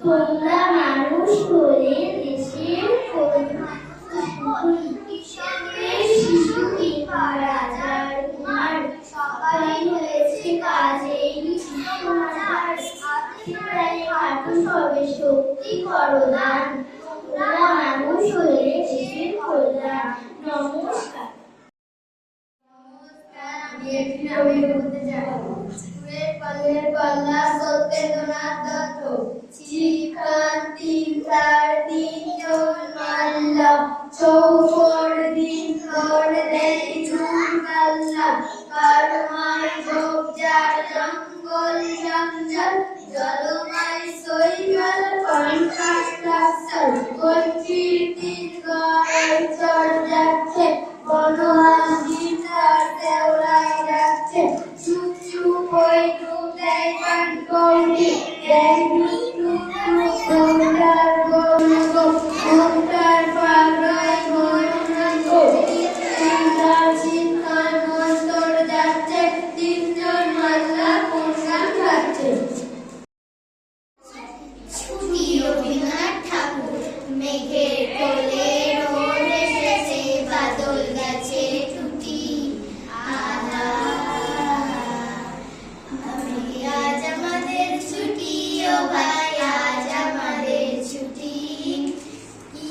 তোমরা মানুষ হলে দেশের শিশু কিংবা রাজার কুমার সবাই হয়েছে কাজেই সবে শক্তি করদান। তোমরা মানুষ হলে দেশের কল্যাণ। নমস্কার। পাল্লা সত্যেন্দ্রনাথ দত্ত, শিক্ষান্তিম তার তিনজন মাল্লা, চৌপর দিন করলে চুন কাল্লা, কারমাই ঝোপঝাড় জঙ্গল জঞ্জাল, জলমাই শৈবাল কনকাস লাক্সাল, কীর্তির গড়াই চড় যাচ্ছে, বনহাসি তার দেওলাই যাচ্ছে, চুপ চুপ ওই ডুব দেয় পান কৌড়ি, দেয় ডুব গৌরার গৌরগ, ঘন্টার পাগড়ায় ময়ূরাঙ্গ, চিন্তার চিন্তার মন্তর যাচ্ছে, তিনজন মাল্লা কোন গান গাচ্ছে। ছুটি রবীন্দ্রনাথ ঠাকুর। মেঘের কোলে রোদ এসেছে, বাদল গাছে টুটি, আজ আমাদের ছুটি, ও ভাই আজ আমাদের ছুটি, কি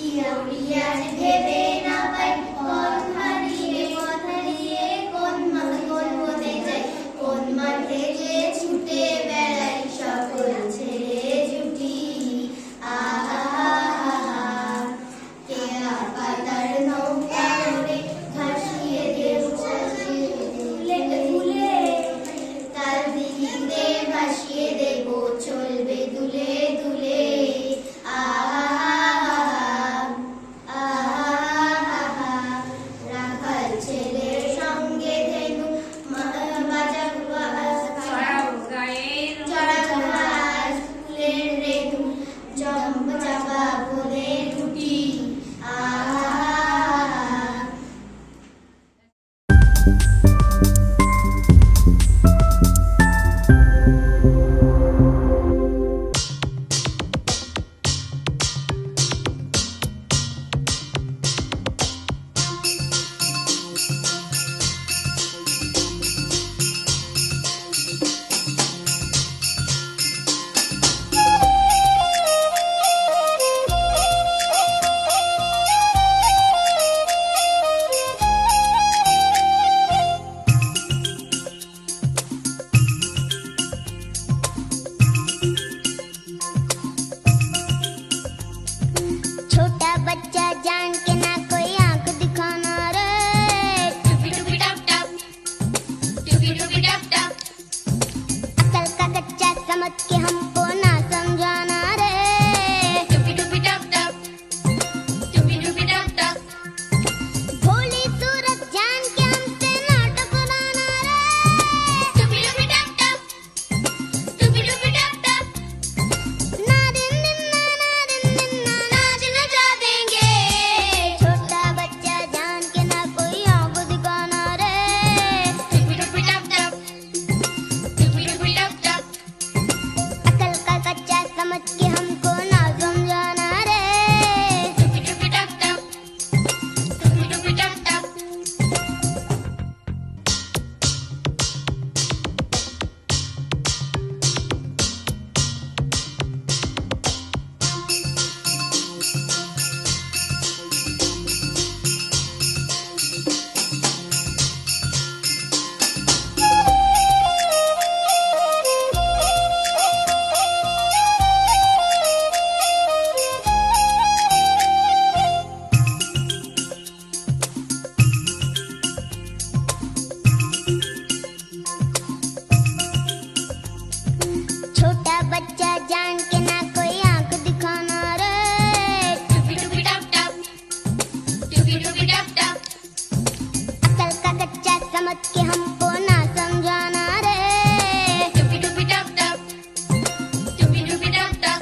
के हमको ना समझाना रे। टुपी टुपी टप टप, टुपी टुपी टप टप, भोली सूरत जान के हमसे ना टकराना रे। टुपी टुपी टप टप, टुपी टुपी टप टप, ना दिन दिन ना नाच नचा देंगे। छोटा बच्चा जान के ना कोई आंख दिखाना रे। टुपी टुपी टप टप, टुपी टुपी टप टप, अकल का कच्चा समझ के हमको ना समझाना रे। टुपी टुपी टप टप, टुपी टुपी टप टप, छोटा बच्चा जान के ना कोई आंख दिखाना रे। टुपी टुपी टप टप, टुपी टुपी टप टप, अकल का कच्चा समझ के हमको ना समझाना रे। टुपी टुपी टप टप, टुपी टुपी टप टप,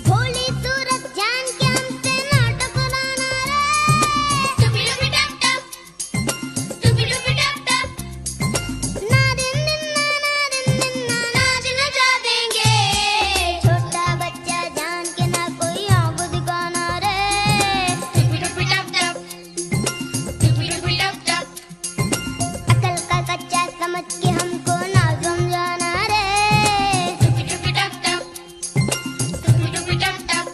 भोली सूरत जान के हमसे ना टकराना रे। टुपी टुपी टप टप, टुपी टुपी टप टप, ना दिन दिन ना नाच नचा देंगे। छोटा बच्चा जान के ना कोई आंख दिखाना रे। टुपी टुपी टप टप, टुपी टुपी टप टप, अकल का कच्चा समझ के हमको ना समझाना रे। टुपी टुपी टप टप, टुपी टुपी टप टप,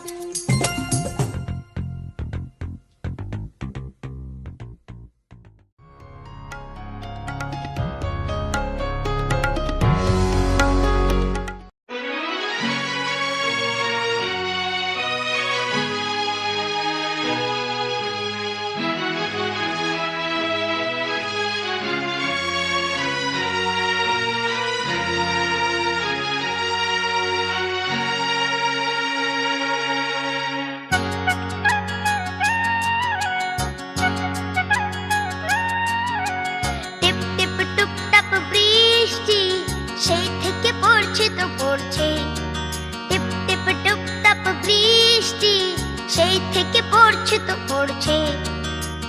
টিপ টিপ টুপ টাপ বৃষ্টি সেই থেকে পড়ছে তো পড়ছে। টিপ টিপ টুপ টাপ বৃষ্টি সেই থেকে পড়ছে তো পড়ছে।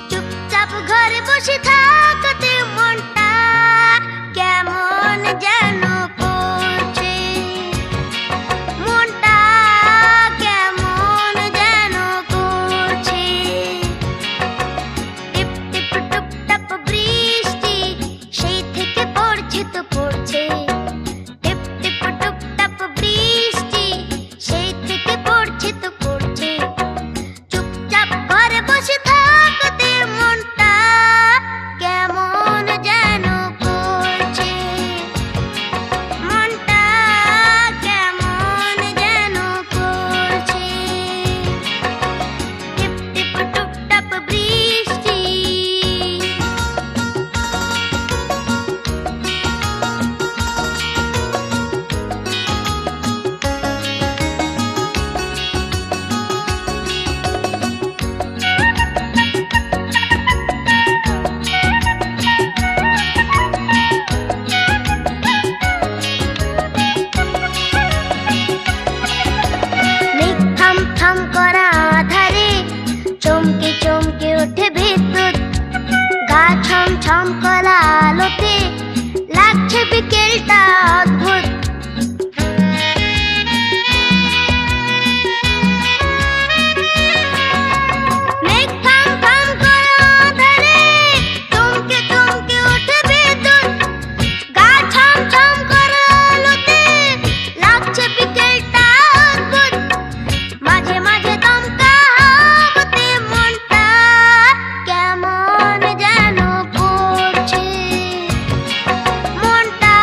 চুপচাপ ঘরে বসে থাকতে মনটা কেমন যেন করছে। মনটা কেমন যেন করছে। টিপ টিপ টুপ টাপ বৃষ্টি সেই থেকে পড়ছে তো পড়ছে। টিপ টিপ টুপ টাপ বৃষ্টি সেই থেকে পড়ছে তো পড়ছে। চুপচাপ ঘরে বসে থাকতে মনটা কেমন যেন করছে। মনটা কেমন যেন করছে। টিপ টিপ টুপ টাপ বৃষ্টি। মেঘ থাম থাম করা আধারে চমকে চমকে ওঠে বিদ্যুৎ। গা ছম ছম করা আলোতে লাগছে বিকেলটা অদ্ভুত। মেঘ থাম থাম করা আধারে চমকে চমকে ওঠে বিদ্যুৎ। গা ছম ছম করা আলোতে লাগছে বিকেলটা অদ্ভুত। মাঝে মাঝে দমকা হাওয়াতে মনটা কেমন যেন করছে। মনটা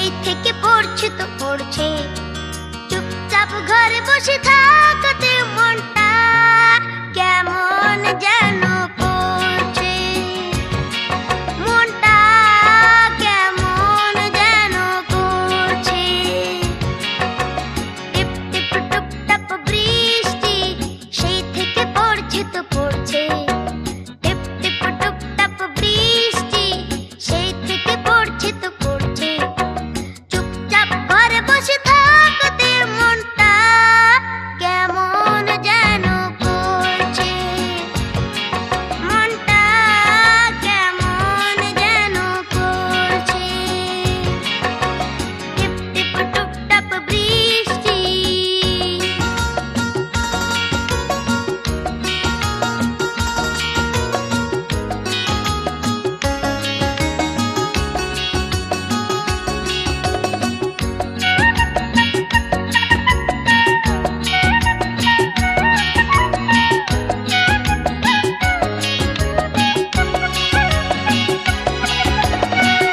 সেই থেকে পড়ছে তো পড়ছে। চুপচাপ ঘরে বসে থাকতে মনটা কেমন যেন করছে, মনটা কেমন যেন করছে। টিপ টিপ টুপ টাপ বৃষ্টি সেই থেকে পড়ছে তো পড়ছে। টিপ টিপ টুপ টাপ বৃষ্টি সেই থেকে পড়ছে তো পড়ছে। চুপচাপ ঘরে বসে থাকতে মনটা কেমন যেন করছে, মনটা কেমন যেন করছে। টিপ টিপ টুপ টাপ বৃষ্টি।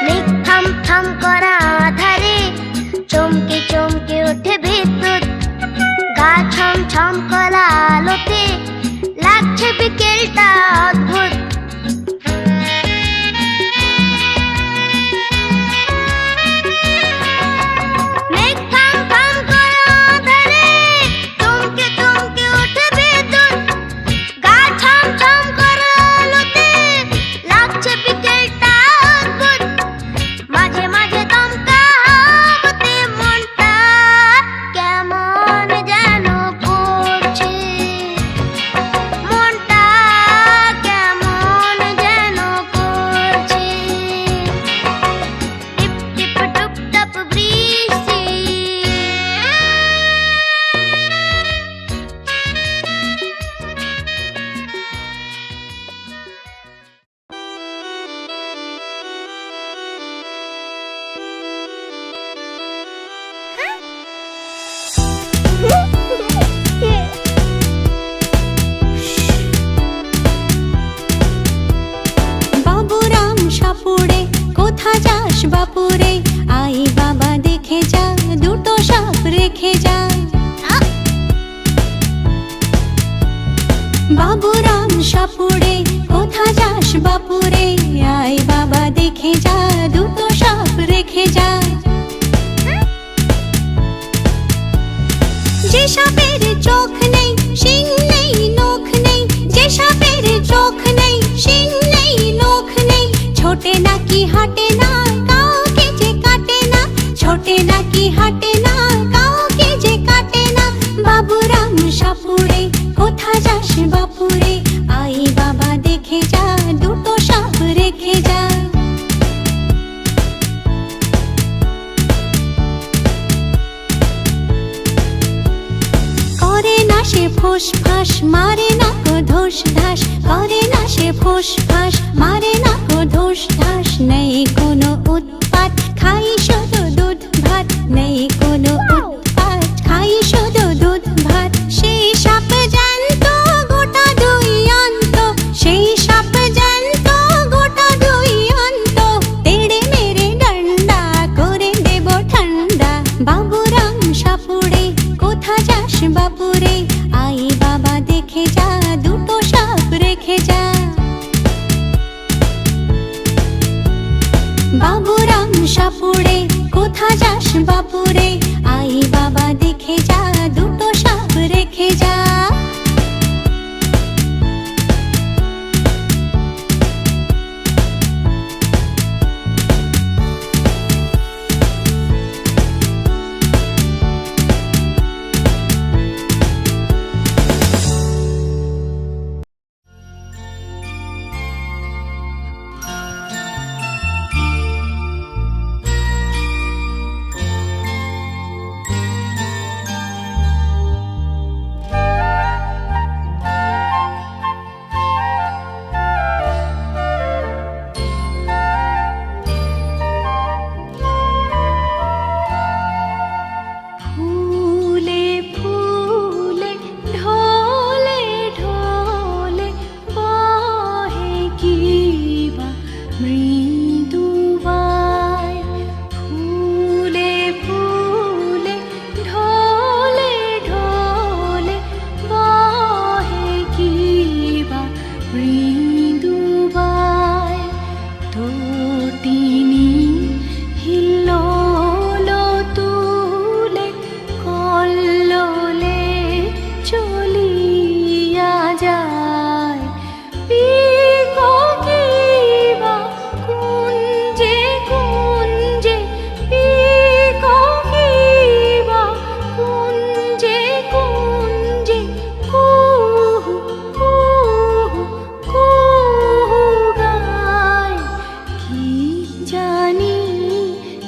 মেঘ থাম থাম করা আধারে চমকে চমকে ওঠে বিদ্যুৎ। গা ছম ছম করা আলোতে লাগছে বিকেলটা অদ্ভুত। মেঘ থাম থাম করা আধারে চমকে চমকে ওঠে বিদ্যুৎ। গা ছম ছম করা আলোতে লাগছে বিকেলটা অদ্ভুত। মাঝে মাঝে দমকা হাওয়াতে মনটা কেমন যেন করছে, মনটা কেমন যেন করছে। টিপ টিপ টুপ টাপ বৃষ্টি। বাবুরাম সাপুড়ে কোথা যাস বাপুরে, আই বাবা দেখে যা দুটো সাপ রেখে যা। বাবুরাম সাপুড়ে কোথা যাস বাপুরে, আই বাবা দেখে যা দুটো সাপ রেখে যা। যে সাপের চোখ নেই শিং নেই নখ নেই, যে সাপের চোখ নেই শিং নেই নখ নেই, ছোটে নাকি হাঁটে না কাউকে যে কাটে না, ছোটে নাকি হাঁটে না কাউকে যে কাটে না। বাবুরাম সাপুড়ে কোথা যাস বাপুরে, আই বাবা দেখে যা দুটো সাপ রেখে যা। করে না সে ফোঁস ফাঁস মারে না কো ধোস ধাস, করে না সে ফোঁস ফাঁস মারে না কো ধোস ধাস। নেই কোনো উৎপাত খাই শুধু দুধ ভাত, নেই কোনো উৎপাত খাই শুধু দুধ ভাত। সেই সাপ জ্যান্ত গোটা দুই অন্ত, সেই সাপ জ্যান্ত গোটা দুই অন্ত, তেড়ে মেরে ডান্ডা করে দেব ঠান্ডা। বাবুরাম সাপুড়ে কোথা যাস বাপুরে, আই বাবা দেখে যা দুটো সাপ রেখে যা। বাবুরাম সাপুড়ে কোথা যাস বাপুরে, আই বাবা দেখে যা দুটো সাপ রেখে যা।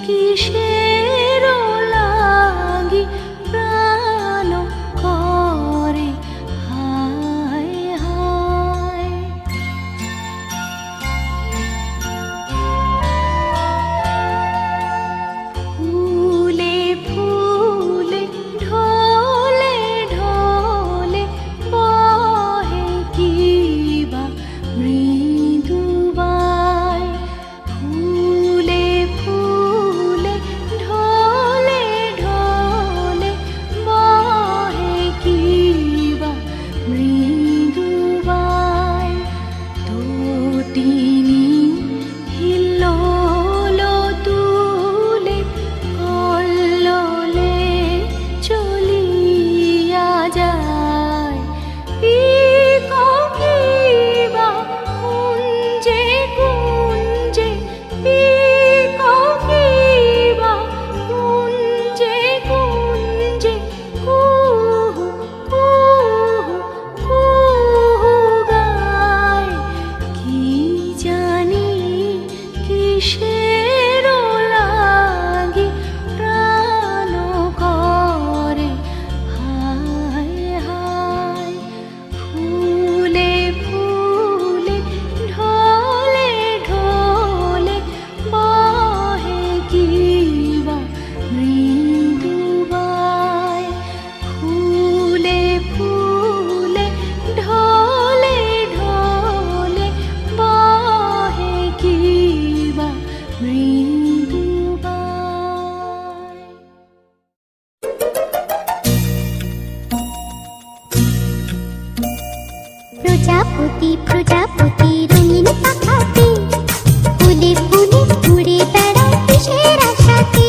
কিসের লাগি প্রাণ করে হায় হায়। ফুলে ফুলে ঢলে ঢলে বহে কিবা মৃদু বাই। ফুলে ফুলে ঢলে ঢলে বহে কিবা মৃদু বাই। তটিনী হিল্লোল তুলে কল্লোলে চলিয়া যায়। পিককিবা কুঞ্জে কুঞ্জে, পিককিবা কুঞ্জে কুঞ্জে, কুহু কুহু কুহু গায়। কি জানি কিসের লাগি প্রাণ করে হায় হায়। ফুলে ফুলে ঢলে ঢলে বহে কিবা মৃদু বাই। ফুলে ফুলে ঢলে ঢলে বহে কিবা মৃদু বাই। প্রজাপতি প্রজাপতি রঙিন পাখাতে, ফুলে ফুলে উড়ে বেড়ায় কিসের আশাতে।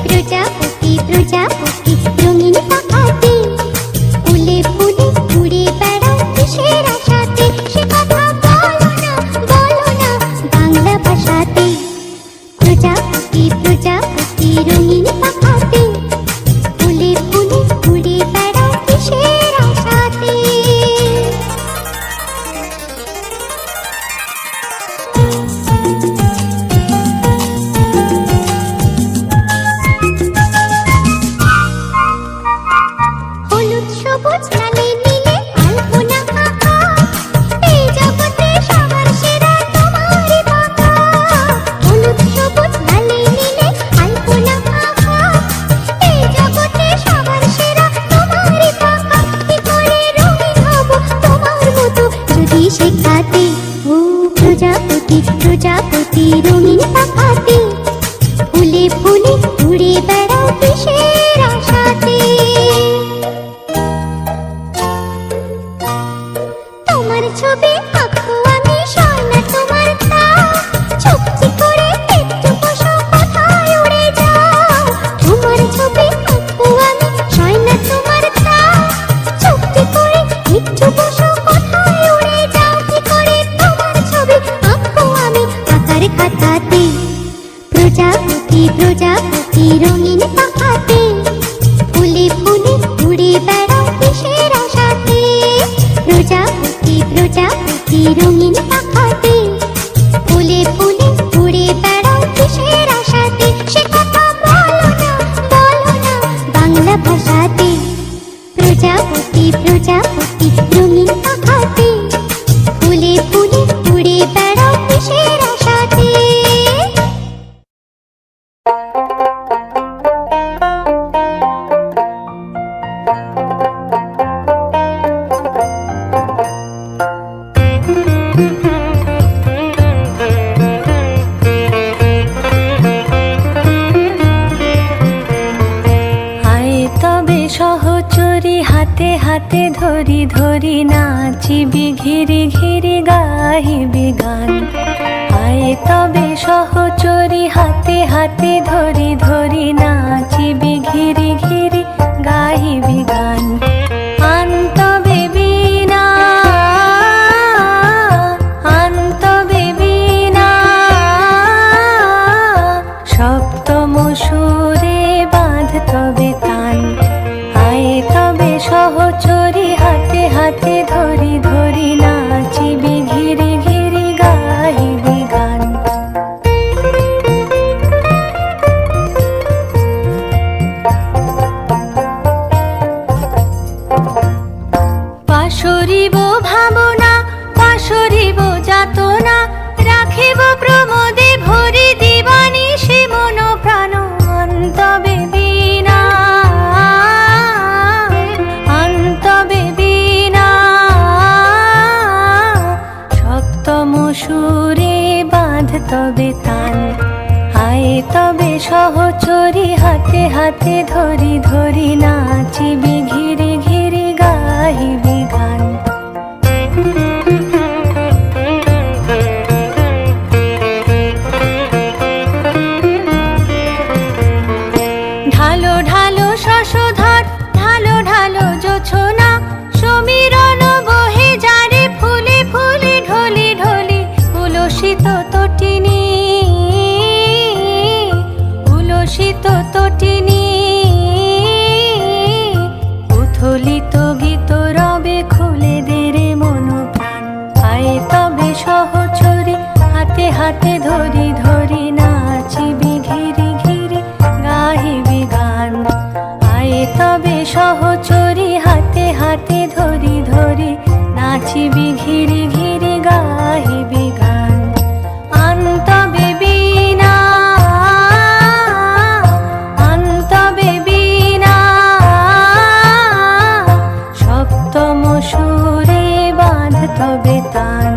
প্রজাপতি প্রজাপতি রঙিন পাখাতে, ফুলে ফুলে উড়ে বেড়ায় কিসের আশাতে। সে কথা বলো না বাংলা ভাষাতে। প্রজাপতি প্রজাপতি রঙিন পাখাতে, ফুলে ফুলে উড়ে বেড়ায় কিসের আশাতে। হলুদ সবুজ লালে নীলে আলপনা আঁকা, এই জগতে সবার সেরা তোমারই বাঁকা। হলুদ সবুজ লালে নীলে আলপনা আঁকা, এই জগতে সবার সেরা তোমারই বাঁকা। কি করে রঙিন হব তোমার মতো যদি শেখাতে। ও প্রজাপতি প্রজাপতি রঙিন পাখাতে, ফুলে ফুলে উড়ে বেড়াও কিসের আশাতে। তোমার ছবি আঁকবো আমি সয়না তোমার তা, চুপচি করে একটু বসো কোথায় উড়ে যাও। তোমার ছবি আঁকবো আমি সয়না তোমার তা, চুপচি করে একটু বসো কোথায় উড়ে যাও। কি করে তোমার ছবি আঁকবো আমি আঁকার খাতাতে। প্রজাপতি প্রজাপতি রঙিন পাখাতে, ফুলে ফুলে উড়ে বেড়াও কিসের আশাতে। প্রজাপতি প্রজাপতি রঙিন পাখাতে, ফুলে ফুলে উড়ে বেড়াও কিসের আশাতে। সে কথা বলো না বাংলা ভাষাতে। প্রজাপতি প্রজাপতি রঙিন পাখাতে, ফুলে ফুলে উড়ে বেড়াও কিসের আশাতে। আয় তবে সহচরী হাতে হাতে ধরি ধরি নাচিবি ঘিরি ঘিরি গাহিবি গান। আয় তবে সহচরী হাতে হাতে ধরি ধরি নাচিবি ঘিরি ঘিরি গাহিবি গান। আন্তবে বীণা আন্তবে বীণা, সপ্তম সুরে বাঁধ তবে তান। আয় তবে সহচরী হাতে হাতে ধরি ধরি নাচিবি ঘিরি ঘিরি গাহিবি গান। তবে সহচরী হাতে হাতে ধরি ধরি নাচিবি ঘিরি ঘিরি গাহিবি গান। ঢালো ঢালো শশধর ঢালো ঢালো জোছনা সমীরণ বহে যারে ফুলে ফুলে ঢলি ঢলি উলসিত তটিনী উলসিত তটিনী উথলিত গীত রবে খুলে দেরে মন প্রাণ। আয়ে তবে সহচরী হাতে হাতে ধরি ধরি নাচিবি ঘিরি ঘিরি গাহিবি গান। আয়ে তবে সহচরী হাতে হাতে ধরি ধরি নাচিবি ঘিরি ঘিরি গাহিবি গান। আন্তবে বীণা আন্তবে বীণা সপ্তম সুরে বাঁধ তবে তান।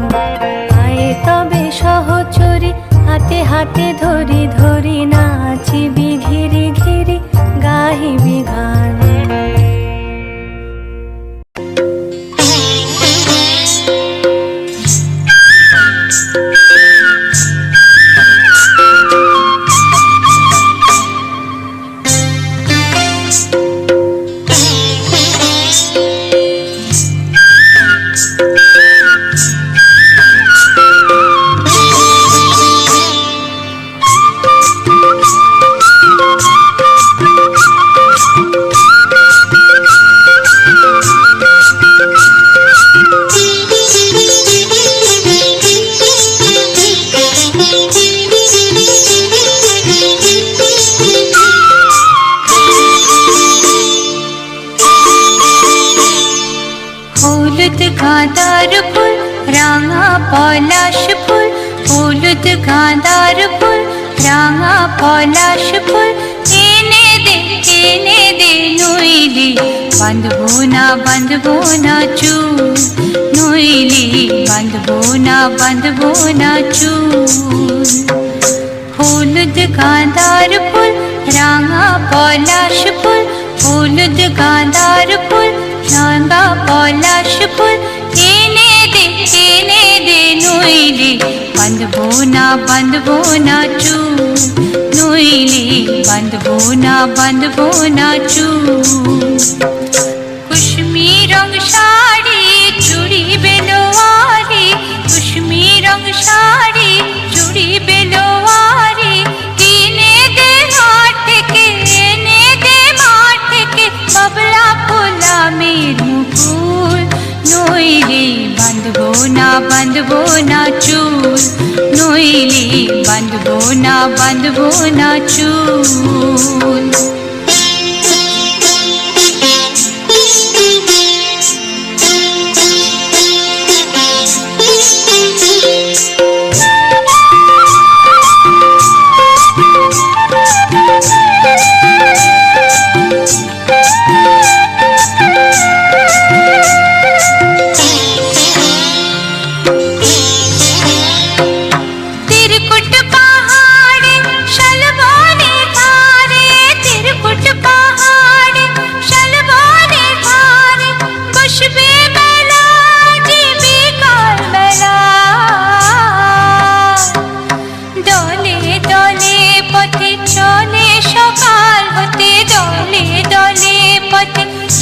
আয়ে তবে সহচরী হাতে হাতে ধরি ধরি নাচিবি ঘিরি ঘিরি গাহিবি গান। গাঁদার ফুল রাঙা পলাশ ফুল হলুদ গাঁদার ফুল রাঙা পলাশ ফুল এনে দে নইলি বাঁধবো না চুল নইলি বাঁধবো না চুল। হলুদ গাঁদার ফুল রাঙা পলাশ ফুল হলুদ গাঁদার ফুল রাঙা পলাশ ফুল এনে দে নইলি বাঁধবো না চুল নইলি বাঁধবো না চুল। কুসুমি রং শাড়ি চুড়ি বেলোয়ারি কুসুমি রং শাড়ি চুড়ি বেলোয়ারি কিনে দে হাট থেকে এনে দে মাঠ থেকে বাবলা পোলা মের মুকুল নইলি বাঁধবো না চুল নইলি বাঁধবো না চুল।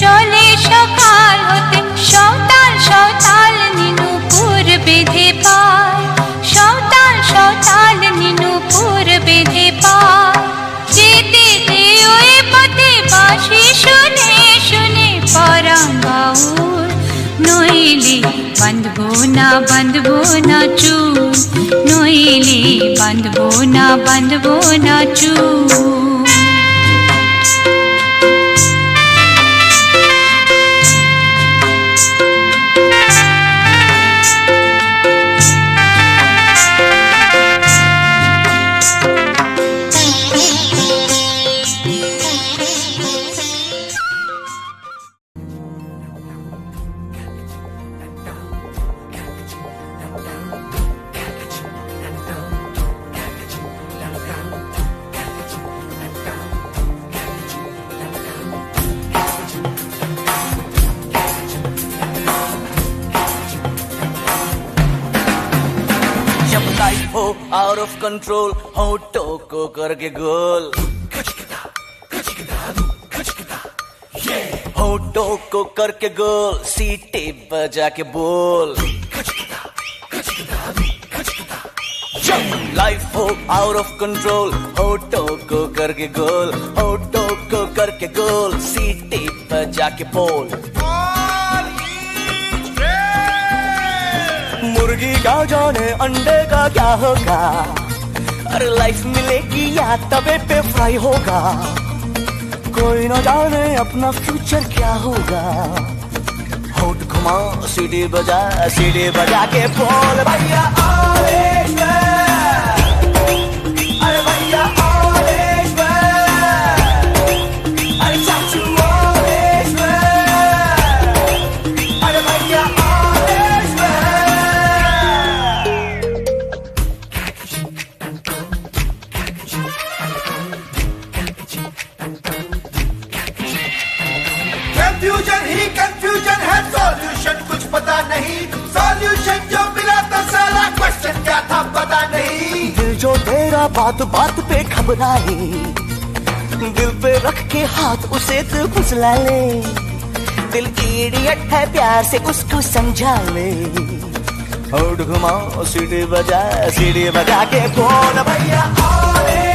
চলে সকাল হতে সওতাল নিনুপুর বেঁধে পায় সওতাল নিনুপুর বেঁধে পায়। যেতে দে ওই পথে বাঁশি শুনে শুনে পরাণ বাউল নইলি বাঁধবো না চুল নইলি বাঁধবো না চুল। आउट ऑफ कंट्रोल होठों को करके गोल होठों को करके गोल सीटी बजा के बोल लाइफ हो आउट ऑफ कंट्रोल होठों को करके गोल होठों को करके गोल सीटी बजा के बोल मुर्गी का जाने अंडे का क्या होगा अरे लाइफ मिलेगी या तवे पे फ्राई होगा कोई न जाने अपना फ्यूचर क्या होगा होठ घुमा सीढ़ी बजा के बोल भैया ऑरेंज मैन अरे भैया ऑरेंज मैन अरे चाचू ऑरेंज मैन अरे भैया ऑरेंज कंफ्यूजन ही कंफ्यूजन है सॉल्यूशन कुछ पता नहीं सॉल्यूशन जो मिला तो सारा क्वेश्चन क्या था पता नहीं दिल जो तेरा बात बात पे घबराए दिल पे रख के हाथ उसे तू फुसला ले दिल इडियट है प्यार से उसको समझा ले होठ घुमाओ सीढ़ी बजा के बोल भैया ऑरेंज